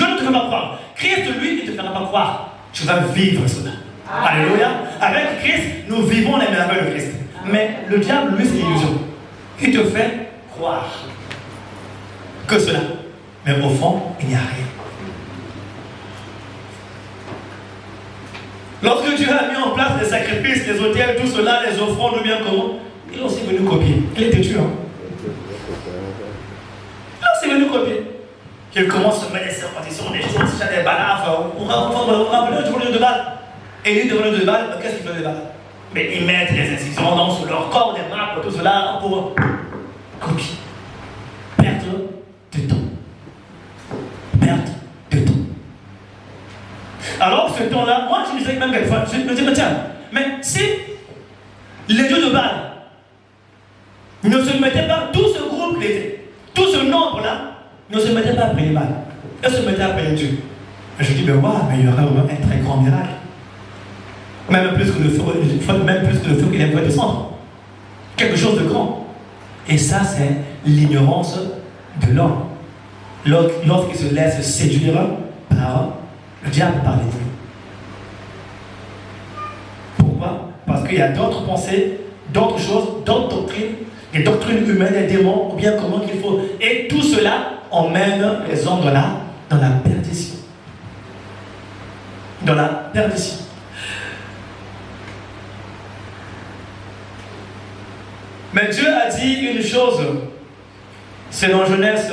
ne te fait pas croire. Christ, lui, il ne te fera pas croire. Tu vas vivre cela. Alléluia. Avec Christ, nous vivons les merveilles de Christ. Mais le diable, lui, c'est l'illusion. Il te fait croire que cela. Mais au fond, il n'y a rien. Lorsque Dieu a mis en place les sacrifices, les autels, tout cela, les offrandes, ou bien comment, il est aussi venu copier. Il était tué. Il est aussi venu copier. Il commence à mettre des circoncisions, des choses, des balafres. On rappelle le journée de balle. Et il devant de balle, qu'est-ce qu'il fait de balle? Mais ils mettent les incisions sur leur corps, des marques, tout cela, pour copier. Perte de temps. Perte de temps. Alors, ce temps-là, moi je me disais même quelquefois, je me disais, mais tiens, mais si les dieux de Baal ne se mettaient pas, tout ce groupe, tout ce nombre-là, ne se mettaient pas à prier Baal, ils se mettaient à prier Dieu. Et je dis, ben waouh, mais il y aurait vraiment un très grand miracle. Même plus que le feu qu'il aimerait descendre. Quelque chose de grand. Et ça, c'est l'ignorance de l'homme. Lorsqu'il se laisse séduire par le diable, par l'ennemi. Pourquoi? Parce qu'il y a d'autres pensées, d'autres choses, d'autres doctrines, des doctrines humaines, des démons, ou bien comment qu'il faut. Et tout cela emmène les hommes dans la perdition. Dans la perdition. Mais Dieu a dit une chose, c'est dans Genèse,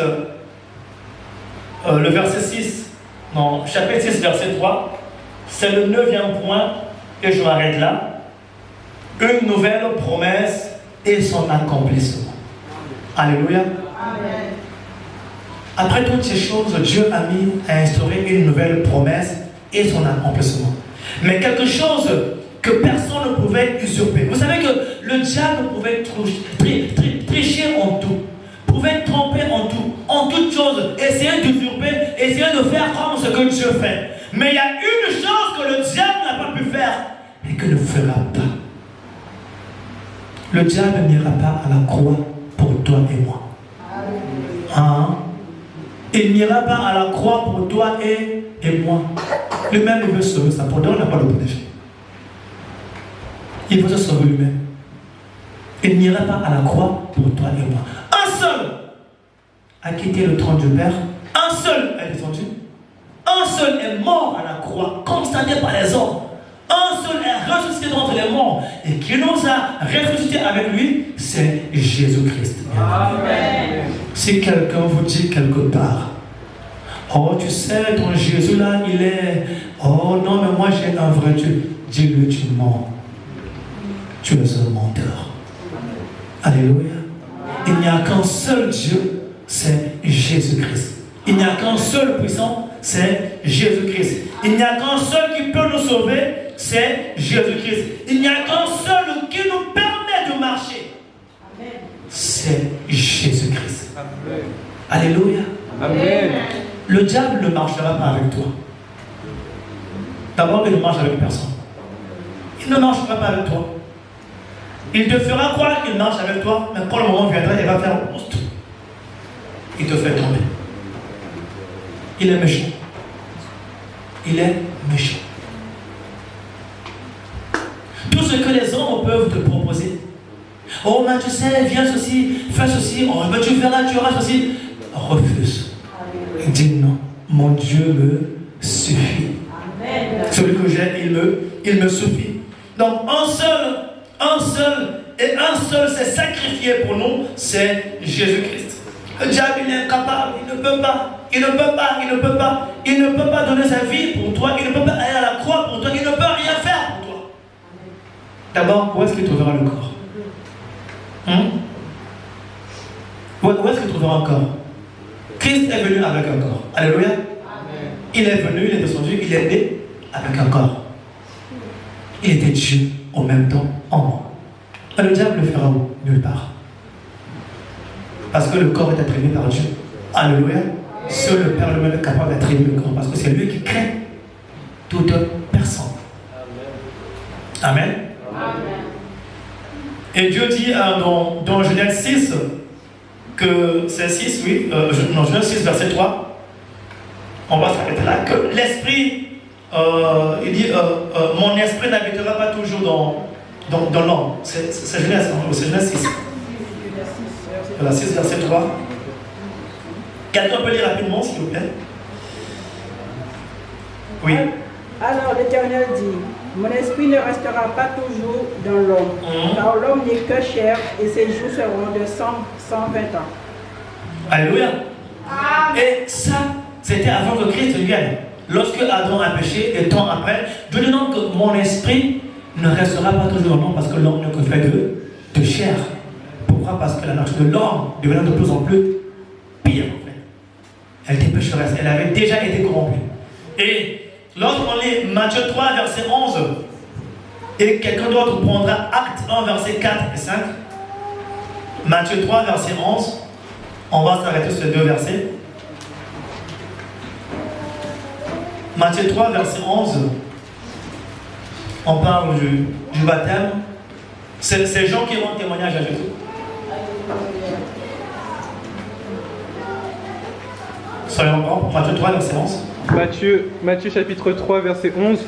le verset 6, non, chapitre 6, verset 3, c'est le 9e point, et je m'arrête là. Une nouvelle promesse et son accomplissement. Alléluia. Amen. Après toutes ces choses, Dieu a instauré une nouvelle promesse et son accomplissement. Mais quelque chose que personne ne pouvait usurper. Vous savez que le diable pouvait tricher en tout, pouvait tromper en toutes choses, essayer d'usurper, essayer de faire comme ce que Dieu fait. Mais il y a une chose que le diable n'a pas pu faire et qu'il ne fera pas. Le diable n'ira pas à la croix pour toi et moi. Hein? Il n'ira pas à la croix pour toi et moi. Lui-même, il veut sauver ça. Pourtant, on n'a pas le protéger. Il veut se sauver lui-même. Il n'ira pas à la croix pour toi et moi. Un seul a quitté le trône du Père. Un seul est descendu. Un seul est mort à la croix, constaté par les hommes. Un seul est ressuscité d'entre les morts. Et qui nous a ressuscité avec lui, c'est Jésus-Christ. Amen. Si quelqu'un vous dit quelque part, oh, tu sais, ton Jésus-là, il est... Oh non, mais moi j'ai un vrai Dieu. Dis-lui, tu mens. Tu es un menteur. Alléluia. Il n'y a qu'un seul Dieu, c'est Jésus-Christ. Il n'y a qu'un seul puissant, c'est Jésus-Christ. Il n'y a qu'un seul qui peut nous sauver, c'est Jésus-Christ. Il n'y a qu'un seul qui nous permet de Alléluia. Amen. Le diable ne marchera pas avec toi. D'abord, il ne marche avec personne. Il ne marchera pas avec toi. Il te fera croire qu'il marche avec toi, mais quand le moment viendra, il va faire tout. Il te fait tomber. Il est méchant. Il est méchant. Tout ce que les hommes peuvent te proposer. Oh, mais tu sais, viens ceci, fais ceci, oh, mais tu verras, tu auras ceci. Refuse. Dis non, mon Dieu me suffit. Amen. Celui que j'ai, il me suffit. Donc, un seul s'est sacrifié pour nous, c'est Jésus-Christ. Le diable, il est incapable, il ne peut pas donner sa vie pour toi, il ne peut pas aller à la croix pour toi, il ne peut rien faire pour toi. D'abord, où est-ce qu'il trouvera le corps? Où est-ce qu'il trouvera un corps? Christ est venu avec un corps. Alléluia. Amen. Il est venu, il est descendu, il est né avec un corps. Il était Dieu en même temps en moi. Mais le diable le fera où? Nulle part. Parce que le corps est attribué par Dieu. Alléluia. Seul le Père lui-même est capable d'attribuer le corps. Parce que c'est lui qui crée toute personne. Amen. Amen. Et Dieu dit dans Genèse 6, que c'est 6, oui, Genèse 6, verset 3, on va s'arrêter là, que l'esprit, il dit, mon esprit n'habitera pas toujours dans l'homme. C'est Genèse, c'est Genèse 6. Voilà, 6, verset 3. Quelqu'un peut lire rapidement, s'il vous plaît? Oui. Alors l'Éternel dit, mon esprit ne restera pas toujours dans l'homme, car l'homme n'est que chair et ses jours seront de 120 ans. Alléluia. Et ça, c'était avant que Christ vienne. Lorsque Adam a péché, et temps après, Dieu dit non que mon esprit ne restera pas toujours dans l'homme parce que l'homme n'est que fait de chair. Pourquoi? Parce que la nature de l'homme devenait de plus en plus pire en fait. Elle était pécheresse, elle avait déjà été corrompue. Et lorsqu'on lit Matthieu 3, verset 11, et quelqu'un d'autre prendra Acte 1, verset 4 et 5, Matthieu 3, verset 11, on va s'arrêter sur les deux versets. Matthieu 3, verset 11, on parle du baptême. C'est ces gens qui rendent témoignage à Jésus. Soyons encore, Matthieu 3, verset 11. Matthieu chapitre 3, verset 11.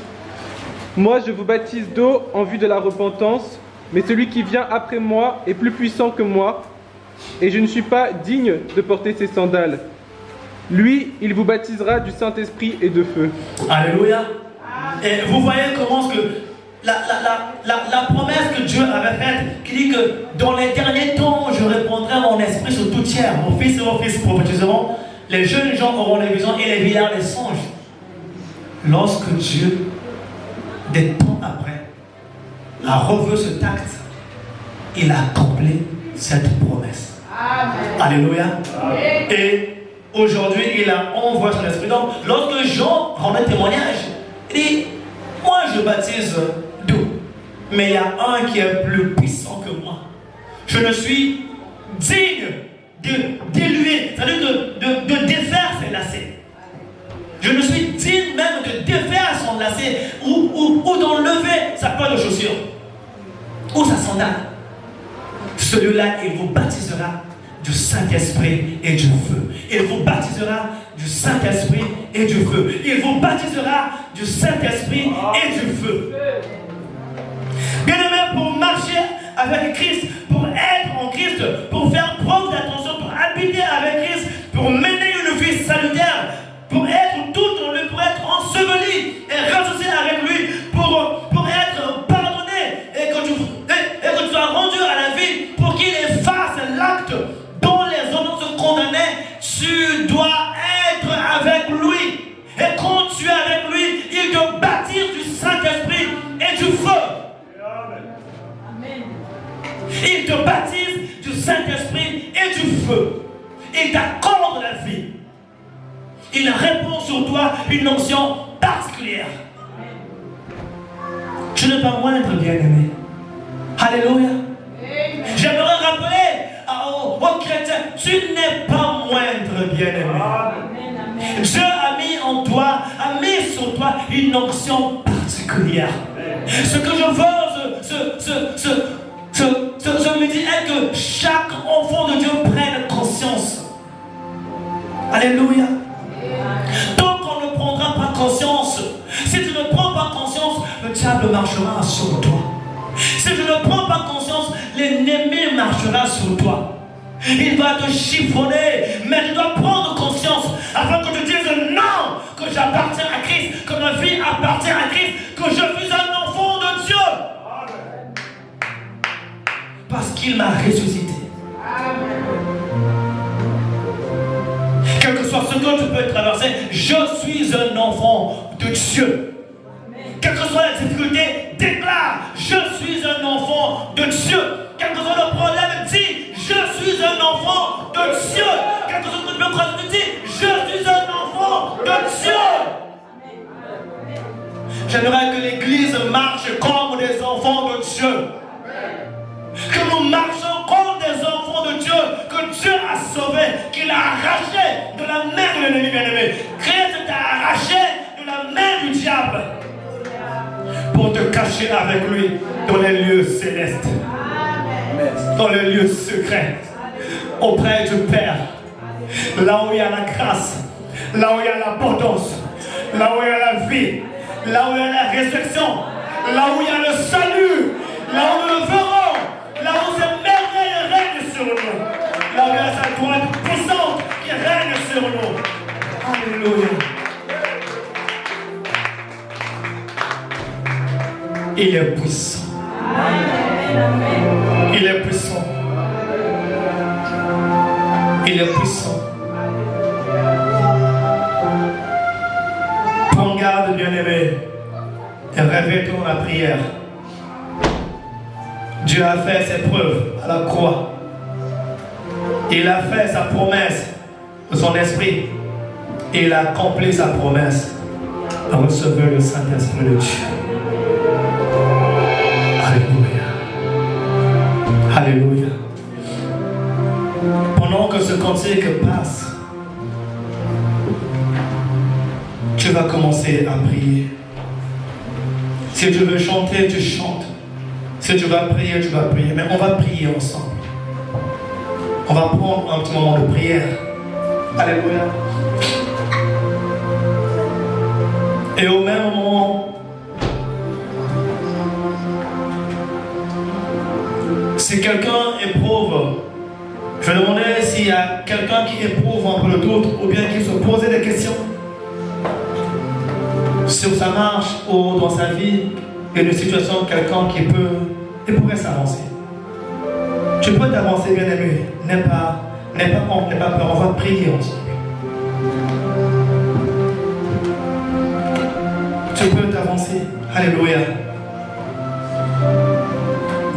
Moi, je vous baptise d'eau en vue de la repentance, mais celui qui vient après moi est plus puissant que moi, et je ne suis pas digne de porter ses sandales. Lui, il vous baptisera du Saint-Esprit et de feu. Alléluia. Et vous voyez comment que la promesse que Dieu avait faite, qui dit que dans les derniers temps, je répandrai mon esprit sur toute chair. Mon fils et vos fils prophétiseront, les jeunes gens auront les visions et les vieillards les songes. Lorsque Dieu, des temps après, a revu cet acte, il a accompli cette promesse. Amen. Alléluia. Amen. Et aujourd'hui, il a envoyé son esprit. Donc, lorsque Jean rendait témoignage, il dit, moi je baptise d'eau, mais il y a un qui est plus puissant que moi. Je ne suis digne d'éluer, c'est-à-dire de défaire ses lacets. Je ne suis digne même de défaire son lacet ou d'enlever sa paire de chaussures ou sa sandale. Celui-là, il vous baptisera du Saint-Esprit et du feu. Il vous baptisera du Saint-Esprit et du feu. Il vous baptisera du Saint-Esprit et du feu. Bien-aimé, pour marcher avec Christ, pour être en Christ, pour faire preuve d'attention, pour habiter avec Christ, pour mener une vie salutaire, pour être tout en lui, pour être enseveli et ressuscité avec lui, pour être pardonné et que tu sois rendu à la vie, pour qu'il efface l'acte dont les hommes se condamnaient, tu dois être avec lui. Et quand tu es avec lui, il te baptise du Saint-Esprit et du feu. Amen. Il te baptise du Saint-Esprit et du feu. Il t'accorde la vie. Il répand sur toi une onction particulière. Tu n'es pas moindre, bien-aimé. Alléluia. J'aimerais rappeler aux chrétiens, tu n'es pas moindre. une onction particulière. Ce que je veux, je me dis est que chaque enfant de Dieu prenne conscience. Alléluia. Tant qu'on ne prendra pas conscience, si tu ne prends pas conscience, le diable marchera sur toi. Si tu ne prends pas conscience, l'ennemi marchera sur toi. Il va te chiffonner, mais tu dois prendre conscience afin que tu dises non, que j'appartiens à Christ, que ma vie appartient à Christ, que je suis un enfant de Dieu. Parce qu'il m'a ressuscité. Quel que soit ce que tu peux traverser, je suis un enfant de Dieu. Quelle que soit la difficulté, déclare, je suis un enfant de Dieu. Quel que soit le problème, dis, je suis un enfant de Dieu. Quel que soit ce que tu peux croire, dis, je suis un enfant de Dieu. J'aimerais que l'Église marche comme des enfants de Dieu. Que nous marchons comme des enfants de Dieu, que Dieu a sauvé, qu'il a arraché de la main de l'ennemi bien-aimé. Christ t'a arraché de la main du diable pour te cacher avec lui dans les lieux célestes, dans les lieux secrets, auprès du Père, là où il y a la grâce, là où il y a l'abondance, là où il y a la vie, là où il y a la résurrection, là où il y a le salut, là où nous le verrons. Là où cette merveille règne sur nous. Là où il y a sa droite puissante qui règne sur nous. Alléluia. Il est puissant. Il est puissant. Il est puissant. Prends garde, bien-aimé, et réveille-toi dans la prière. Dieu a fait ses preuves à la croix. Il a fait sa promesse de son esprit. Et il a accompli sa promesse de recevoir le Saint-Esprit de Dieu. Alléluia. Alléluia. Pendant que ce cantique passe, tu vas commencer à prier. Si tu veux chanter, tu chantes. Si tu vas prier, tu vas prier. Mais on va prier ensemble. On va prendre un petit moment de prière. Alléluia. Et au même moment, si quelqu'un éprouve, je vais demander s'il y a quelqu'un qui éprouve un peu le doute ou bien qui se pose des questions sur sa marche ou dans sa vie. Et une situation, quelqu'un qui pourrait s'avancer. Tu peux t'avancer, bien aimé. N'aie pas honte, n'aie pas peur. On va prier ensemble. Tu peux t'avancer. Alléluia.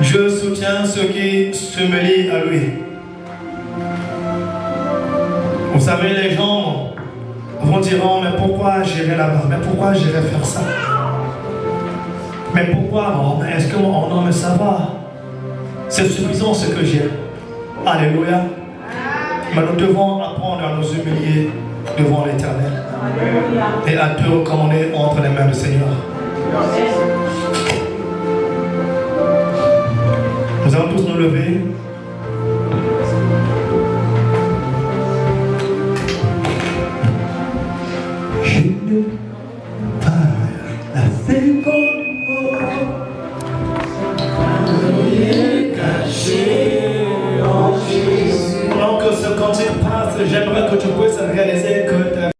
Dieu soutient ceux qui se lient à lui. Vous savez, les gens vont dire, oh, mais pourquoi j'irai là-bas? Mais pourquoi j'irai faire ça? Mais pourquoi? Oh, mais est-ce que non, mais ça va? C'est suffisant ce que j'ai. Alléluia. Mais nous devons apprendre à nous humilier devant l'Éternel et à te recommander entre les mains du Seigneur. Nous allons tous nous lever. Pendant que ce cantique passe, j'aimerais que tu puisses réaliser que